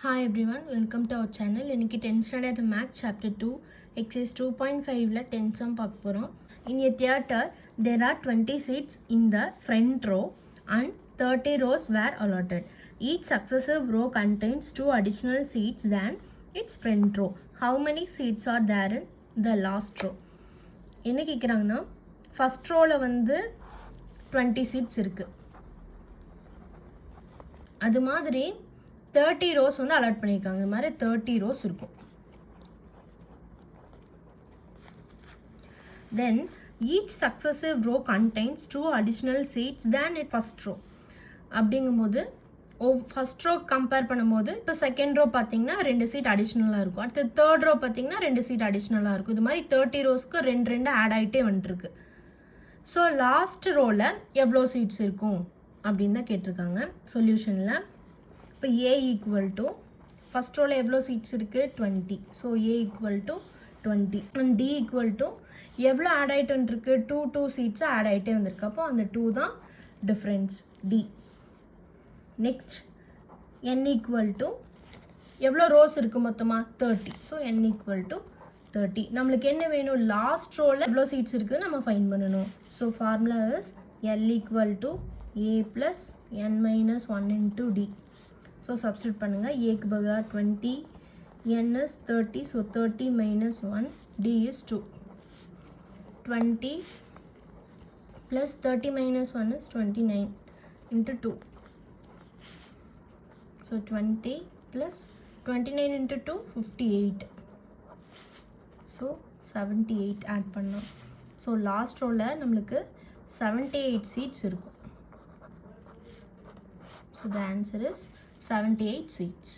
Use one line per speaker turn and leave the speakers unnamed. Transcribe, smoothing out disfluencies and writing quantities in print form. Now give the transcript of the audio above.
Hi everyone, welcome to our channel. இன்னைக்கு 10th standard math chapter 2 exercise 2.5ல 10th sum பார்க்க போறோம். In a theater there are 20 seats in the front row and 30 rows were allotted. Each successive row contains 2 additional seats than its front row. How many seats are there in the last row? என்ன கேக்குறாங்கன்னா first rowல வந்து 20 seats இருக்கு. அது மாதிரி 30 rows வந்து allot பண்ணியிருக்காங்க. இது மாதிரி 30 rows இருக்கும். Then each successive row contains 2 additional seats than its first row. அப்படிங்கும்போது ஃபர்ஸ்ட் ரோ கம்பேர் பண்ணும்போது இப்போ செகண்ட் ரோ பார்த்தீங்கன்னா 2 சீட் அடிஷ்னலாக இருக்கும். அடுத்து தேர்ட் ரோ பார்த்தீங்கன்னா 2 சீட் அடிஷ்னலாக இருக்கும். இது மாதிரி 30 ரோஸ்க்கு 2 ஆட் ஆகிட்டே வந்துட்டுருக்கு. ஸோ லாஸ்ட் ரோவில் எவ்வளோ சீட்ஸ் இருக்கும் அப்படின்னு தான் கேட்டிருக்காங்க சொல்யூஷனில். இப்போ A ஈக்குவல் டு ஃபஸ்ட் ரோவில் எவ்வளோ சீட்ஸ் இருக்குது 20. So A equal to 20 and D equal to எவ்வளோ ஆட் ஆகிட்டு வந்துருக்கு 2 சீட்ஸு ஆட் ஆகிட்டே வந்திருக்கு. அப்போ அந்த 2 தான் difference D. Next N equal to எவ்வளோ ரோஸ் இருக்குது மொத்தமாக 30. So N equal to 30. நம்மளுக்கு என்ன வேணும் லாஸ்ட் ரோவில் எவ்வளோ சீட்ஸ் இருக்குது நம்ம ஃபைண்ட் பண்ணணும். So formula is L equal to A plus N minus 1 into D. So substitute பண்ணுங்கள். ஏக்கு பதிலாக 20, N is 30, so 30 minus 1, D is 2. 20 plus 30 minus 1 is 29 into 2. So 20 plus 29 into 2, 58. So 78 add பண்ணோம். So last ரோவில் நம்மளுக்கு 78 seats இருக்கும். So the answer is 78 seats.